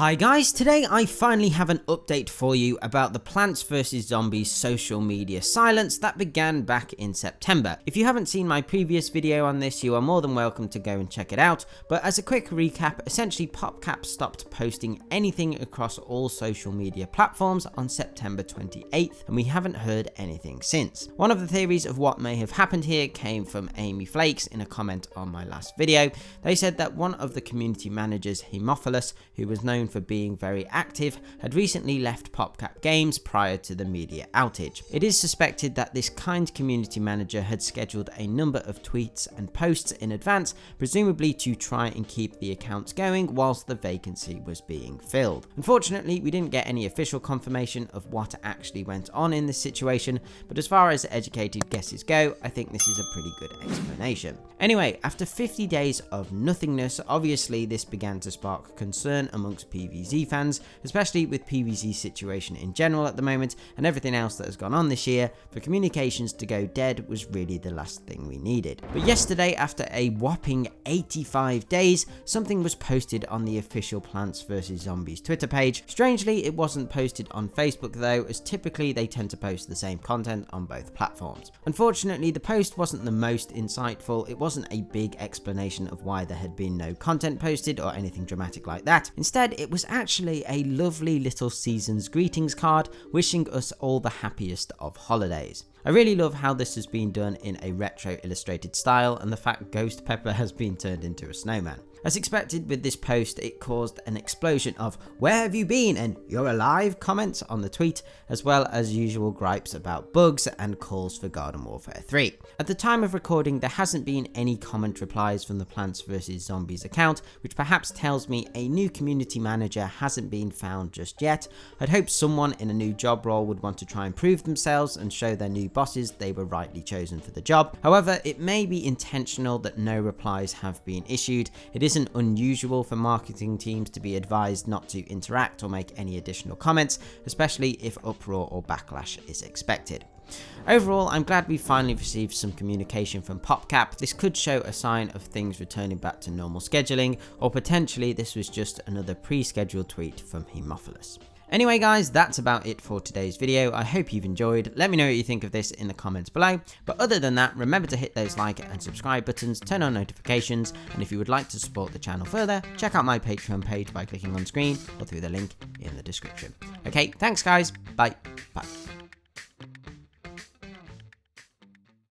Hi guys, today I finally have an update for you about the Plants vs Zombies social media silence that began back in September. If you haven't seen my previous video on this, you are more than welcome to go and check it out, but as a quick recap, essentially Popcap stopped posting anything across all social media platforms on September 28th, and we haven't heard anything since. One of the theories of what may have happened here came from Amy Flakes in a comment on my last video. They said that one of the community managers, Hemophilus, who was known for being very active, had recently left Popcap Games prior to the media outage. It is suspected that this kind community manager had scheduled a number of tweets and posts in advance, presumably to try and keep the accounts going whilst the vacancy was being filled. Unfortunately, we didn't get any official confirmation of what actually went on in this situation, but as far as educated guesses go, I think this is a pretty good explanation. Anyway, after 50 days of nothingness, obviously this began to spark concern amongst PvZ fans, especially with PvZ's situation in general at the moment and everything else that has gone on this year. For communications to go dead was really the last thing we needed. But yesterday, after a whopping 85 days, something was posted on the official Plants vs Zombies Twitter page. Strangely, it wasn't posted on Facebook though, as typically they tend to post the same content on both platforms. Unfortunately, the post wasn't the most insightful. It wasn't a big explanation of why there had been no content posted or anything dramatic like that. Instead, it was actually a lovely little season's greetings card wishing us all the happiest of holidays. I really love how this has been done in a retro illustrated style, and the fact Ghost Pepper has been turned into a snowman. As expected with this post, it caused an explosion of "where have you been" and "you're alive" comments on the tweet, as well as usual gripes about bugs and calls for Garden Warfare 3. At the time of recording, there hasn't been any comment replies from the Plants vs Zombies account, which perhaps tells me a new community manager hasn't been found just yet. I'd hope someone in a new job role would want to try and prove themselves and show their new bosses they were rightly chosen for the job. However, it may be intentional that no replies have been issued. It isn't unusual for marketing teams to be advised not to interact or make any additional comments, especially if uproar or backlash is expected. Overall, I'm glad we finally received some communication from Popcap. This could show a sign of things returning back to normal scheduling, or potentially this was just another pre-scheduled tweet from Hemophilus. Anyway guys, that's about it for today's video. I hope you've enjoyed. Let me know what you think of this in the comments below. But other than that, remember to hit those like and subscribe buttons, turn on notifications, and if you would like to support the channel further, check out my Patreon page by clicking on screen or through the link in the description. Okay, thanks guys. Bye. Bye.